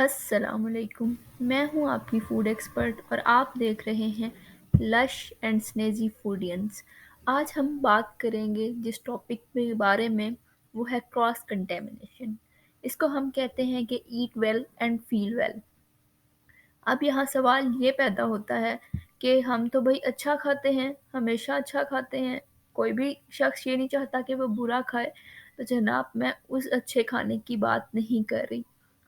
अस्सलामुअलैकुम। मैं हूँ आपकी फूड एक्सपर्ट और आप देख रहे हैं लश एंड स्नेजी फूडियंस। आज हम बात करेंगे जिस टॉपिक के बारे में, वो है क्रॉस कंटेमिनेशन। इसको हम कहते हैं कि ईट वेल एंड फील वेल। अब यहाँ सवाल ये पैदा होता है कि हम तो भाई अच्छा खाते हैं, हमेशा अच्छा खाते हैं, कोई भी शख्स ये नहीं चाहता कि वो बुरा खाए। तो जनाब, मैं उस अच्छे खाने की बात नहीं कर रही।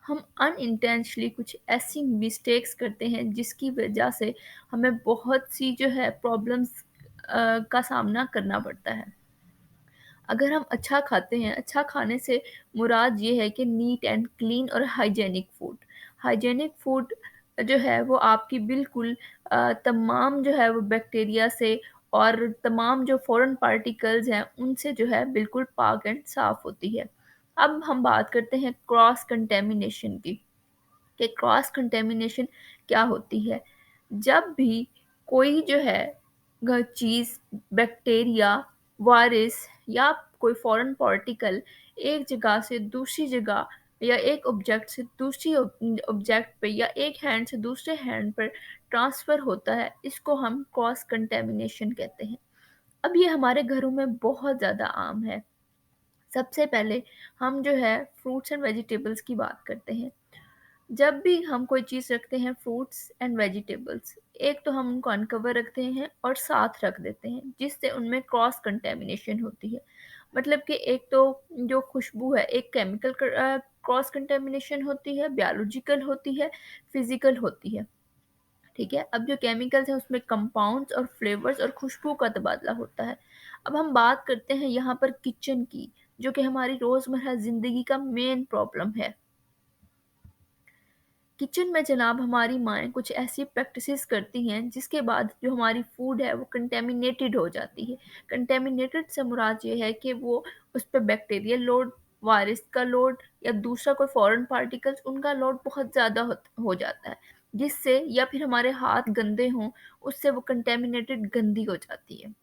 हम अनइंटेंशनली कुछ ऐसी मिस्टेक्स करते हैं जिसकी वजह से हमें बहुत सी जो है प्रॉब्लम्स का सामना करना पड़ता है। अगर हम अच्छा खाते हैं, अच्छा खाने से मुराद ये है कि नीट एंड क्लीन और हाइजीनिक फूड। हाइजीनिक फूड जो है वो आपकी बिल्कुल तमाम जो है वो बैक्टीरिया से और तमाम जो फॉरेन पार्टिकल्स हैं उनसे जो है बिल्कुल पाक एंड साफ़ होती है। अब हम बात करते हैं क्रॉस कंटेमिनेशन की, कि क्रॉस कंटेमिनेशन क्या होती है। जब भी कोई जो है चीज़, बैक्टीरिया, वायरस या कोई फॉरेन पार्टिकल एक जगह से दूसरी जगह या एक ऑब्जेक्ट से दूसरी ऑब्जेक्ट पे या एक हैंड से दूसरे हैंड पर ट्रांसफ़र होता है, इसको हम क्रॉस कंटेमिनेशन कहते हैं। अब ये हमारे घरों में बहुत ज़्यादा आम है। सबसे पहले हम जो है फ्रूट्स एंड वेजिटेबल्स की बात करते हैं। जब भी हम कोई चीज़ रखते हैं, फ्रूट्स एंड वेजिटेबल्स, एक तो हम उनको अनकवर रखते हैं और साथ रख देते हैं जिससे उनमें क्रॉस कंटेमिनेशन होती है। मतलब कि एक तो जो खुशबू है, एक केमिकल क्रॉस कंटेमिनेशन होती है, बायोलॉजिकल होती है, फिजिकल होती है। ठीक है, अब जो केमिकल्स हैं उसमें कंपाउंड्स और फ्लेवर्स और खुशबू का तबादला होता है। अब हम बात करते हैं यहाँ पर किचन की, जो कि हमारी रोज़मर्रा ज़िंदगी का मेन प्रॉब्लम है। किचन में जनाब हमारी माएँ कुछ ऐसी प्रैक्टिसेस करती हैं जिसके बाद जो हमारी फूड है वो कंटेमिनेटेड हो जाती है। कंटेमिनेटेड से मुराद ये है कि वो उस पे बैक्टीरियल लोड, वायरस का लोड या दूसरा कोई फॉरेन पार्टिकल्स, उनका लोड बहुत ज़्यादा हो जाता है। जिससे या फिर हमारे हाथ गंदे हों, उससे वो कंटेमिनेटेड गंदी हो जाती है।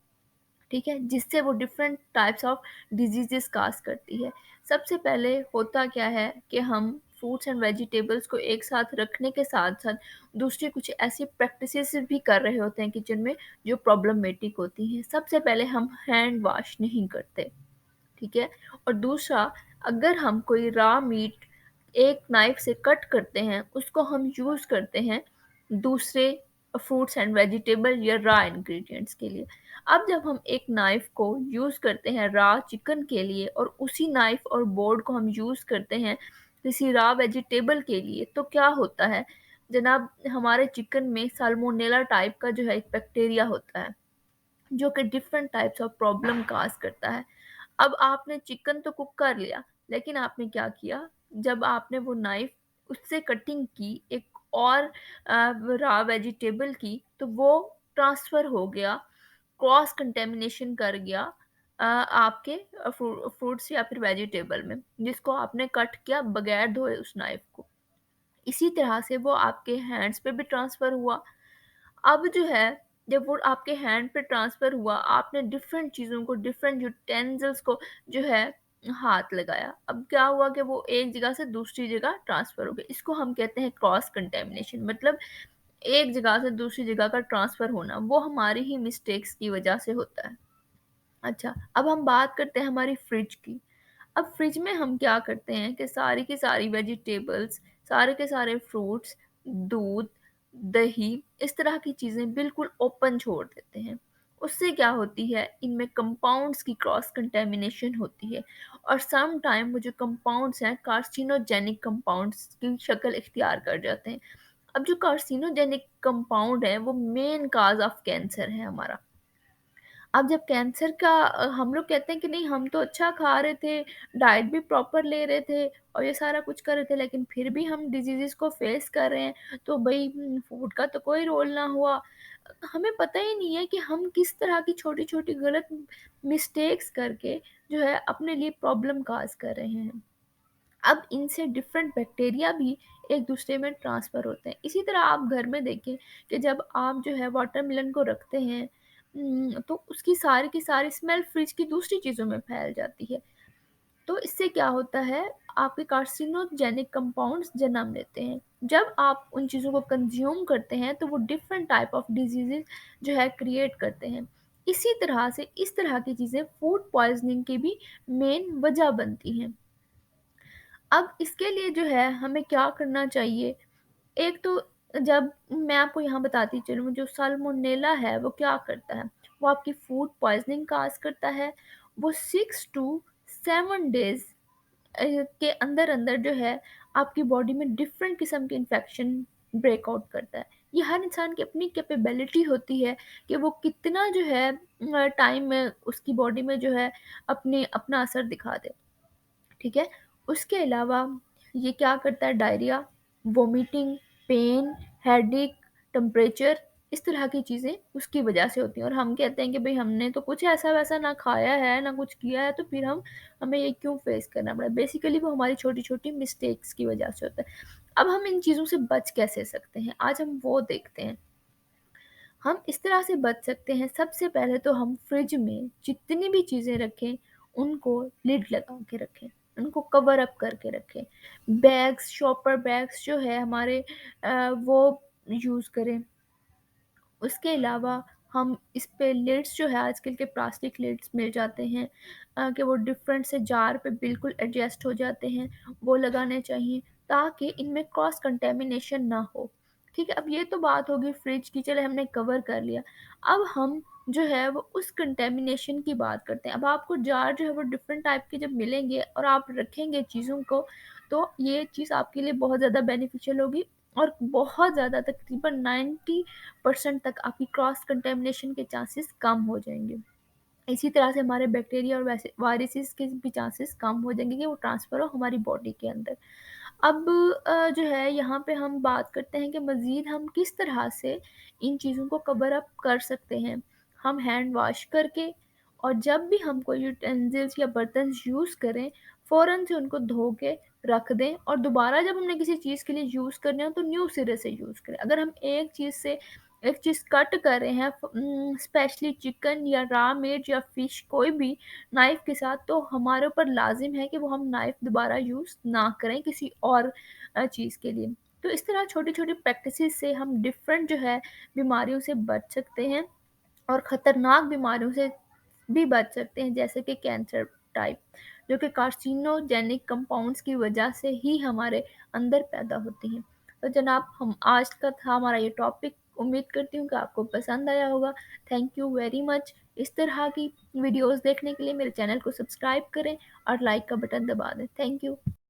ठीक है? जिससे वो डिफरेंट टाइप्स ऑफ डिजीज़ेज़ काज़ करती है। सबसे पहले होता क्या है कि हम फ्रूट्स एंड वेजिटेबल्स को एक साथ रखने के साथ-साथ दूसरी कुछ ऐसी प्रैक्टिसेस भी कर रहे होते हैं किचन में जो प्रॉब्लमेटिक होती हैं। सबसे पहले हम हैंड वॉश नहीं करते। ठीक है? और दूसरा, अगर हम कोई रॉ मीट एक नाइफ़ से कट करते हैं, उसको हम यूज़ करते हैं दूसरे फ्रूट्स एंड वेजिटेबल या रॉ इंग्रीडिएंट्स के लिए। अब जब हम एक नाइफ़ को यूज़ करते हैं रॉ चिकन के लिए और उसी नाइफ़ और बोर्ड को हम यूज़ करते हैं किसी रॉ वेजिटेबल के लिए, तो क्या होता है जनाब, हमारे चिकन में साल्मोनेला टाइप का जो है एक बैक्टीरिया होता है, जो कि डिफरेंट टाइप्स ऑफ प्रॉब्लम काज़ करता है। अब आपने चिकन तो कुक कर लिया, लेकिन आपने क्या किया, जब आपने वो नाइफ़ उससे कटिंग की एक और रॉ वेजिटेबल की, तो वो ट्रांसफ़र हो गया, क्रॉस कंटेमिनेशन कर गया आपके फ्रूट्स या फिर वेजिटेबल में, जिसको आपने कट किया बगैर धोए उस नाइफ़ को। इसी तरह से वो आपके हैंड्स पे भी ट्रांसफ़र हुआ। अब जो है, जब वो आपके हैंड पे ट्रांसफ़र हुआ, आपने डिफ़रेंट चीज़ों को, डिफ़रेंट यूटेंसिल्स को जो है हाथ लगाया। अब क्या हुआ कि वो एक जगह से दूसरी जगह ट्रांसफ़र हो गए। इसको हम कहते हैं क्रॉस कंटैमिनेशन, मतलब एक जगह से दूसरी जगह का ट्रांसफ़र होना, वो हमारी ही मिस्टेक्स की वजह से होता है। अच्छा, अब हम बात करते हैं हमारी फ्रिज की। अब फ्रिज में हम क्या करते हैं कि सारी की सारी वेजिटेबल्स, सारे के सारे फ्रूट्स, दूध, दही, इस तरह की चीज़ें बिल्कुल ओपन छोड़ देते हैं। उससे क्या होती है, इनमें कंपाउंड्स की क्रॉस कंटैमिनेशन होती है और सम टाइम वो जो कंपाउंड्स हैं कार्सिनोजेनिक कंपाउंड्स की शक्ल इख्तियार कर जाते हैं। अब जो कार्सिनोजेनिक कंपाउंड है वो मेन काज़ ऑफ कैंसर है हमारा। अब जब कैंसर का हम लोग कहते हैं कि नहीं, हम तो अच्छा खा रहे थे, डाइट भी प्रॉपर ले रहे थे और ये सारा कुछ कर रहे थे, लेकिन फिर भी हम डिज़ीज़ेज़ को फ़ेस कर रहे हैं, तो भई फूड का तो कोई रोल ना हुआ। हमें पता ही नहीं है कि हम किस तरह की छोटी-छोटी गलत मिस्टेक्स करके जो है अपने लिए प्रॉब्लम काज़ कर रहे हैं। अब इनसे डिफरेंट बैक्टीरिया भी एक दूसरे में ट्रांसफ़र होते हैं। इसी तरह आप घर में देखें कि जब आप जो है वाटरमेलन को रखते हैं, तो उसकी सारी की सारी स्मेल फ्रिज की दूसरी चीज़ों में फैल जाती है। तो इससे क्या होता है, आपके कार्सिनोजेनिक कंपाउंड्स जन्म लेते हैं। जब आप उन चीज़ों को कंज्यूम करते हैं तो वो डिफरेंट टाइप ऑफ डिजीज़ेज़ जो है क्रिएट करते हैं। इसी तरह से इस तरह की चीज़ें फूड पॉइज़निंग की भी मेन वजह बनती हैं। अब इसके लिए जो है हमें क्या करना चाहिए? एक तो जब मैं आपको यहाँ बताती चलूँ, जो साल्मोनेला है वो क्या करता है? वो आपकी फूड पॉइज़निंग कॉज़ करता है। वो 6 टू 7 डेज़ के अंदर-अंदर जो है आपकी बॉडी में डिफरेंट किस्म के इन्फेक्शन ब्रेकआउट करता है। ये हर इंसान की अपनी कैपेबिलिटी होती है कि वो कितना जो है टाइम में उसकी बॉडी में जो है अपना असर दिखा दे। ठीक है? उसके अलावा ये क्या करता है, diarrhoea, vomiting, pain, headache, temperature, इस तरह की चीज़ें उसकी वजह से होती हैं और हम कहते हैं कि भई हमने तो कुछ ऐसा-वैसा ना खाया है, ना कुछ किया है, तो फिर हमें ये क्यों फेस करना पड़ा? बेसिकली वो हमारी छोटी-छोटी मिस्टेक्स की वजह से होता है। अब हम इन चीज़ों से बच कैसे सकते हैं? आज हम वो देखते हैं। हम इस तरह से बच सकते हैं, सबसे पहले तो हम फ्रिज में जितनी भी चीज़ें रखें, उनको लिड लगा के रखें, उनको कवर अप करके रखें। बैग्स, शॉपर बैग्स जो है हमारे वो यूज़ करें। उसके अलावा हम इस पे लिड्स जो है आजकल के प्लास्टिक लिड्स मिल जाते हैं कि वो डिफरेंट से जार पे बिल्कुल एडजस्ट हो जाते हैं, वो लगाने चाहिए ताकि इनमें क्रॉस कंटेमिनेशन ना हो। ठीक है, अब ये तो बात होगी फ्रिज की, चले हमने कवर कर लिया। अब हम जो है वो उस कंटेमिनेशन की बात करते हैं। अब आपको जार जो है वो डिफरेंट टाइप के जब मिलेंगे और आप रखेंगे चीज़ों को, तो ये चीज़ आपके लिए बहुत ज़्यादा बेनिफिशियल होगी और बहुत ज़्यादा तकरीबन 90% तक आपकी क्रॉस कंटेमिनेशन के चांसेस कम हो जाएँगे। इसी तरह से हमारे बैक्टीरिया और वैसे वायरसेस के भी चांसेस कम हो जाएँगे कि वो ट्रांसफ़र हो हमारी बॉडी के अंदर। अब जो है यहाँ पे हम बात करते हैं कि मज़ीद हम किस तरह से इन चीज़ों को कवर अप कर सकते हैं। हम हैंड वॉश करके और जब भी हम कोई यूटेंसिल्स या बर्तन यूज़ करें, फ़ौरन से उनको धो के रख दें और दोबारा जब हमने किसी चीज़ के लिए यूज़ करना हो तो न्यू सिरे से यूज़ करें। अगर हम एक चीज़ कट कर रहे हैं स्पेशली चिकन या रॉ मीट या फ़िश कोई भी नाइफ़ के साथ, तो हमारे ऊपर लाज़िम है कि वो हम नाइफ़ दोबारा यूज़ ना करें किसी और चीज़ के लिए। तो इस तरह छोटी-छोटी प्रैक्टिसेज़ से हम डिफ़रेंट जो है बीमारियों से बच सकते हैं और ख़तरनाक बीमारियों से भी बच सकते हैं, जैसे कि कैंसर टाइप, जो कि कार्सिनोजेनिक कंपाउंड्स की वजह से ही हमारे अंदर पैदा होती हैं। तो जनाब, हम आज का था हमारा ये टॉपिक, उम्मीद करती हूँ कि आपको पसंद आया होगा। Thank you very much. इस तरह की वीडियोज़ देखने के लिए मेरे चैनल को सब्सक्राइब करें और लाइक का बटन दबा दें। Thank you.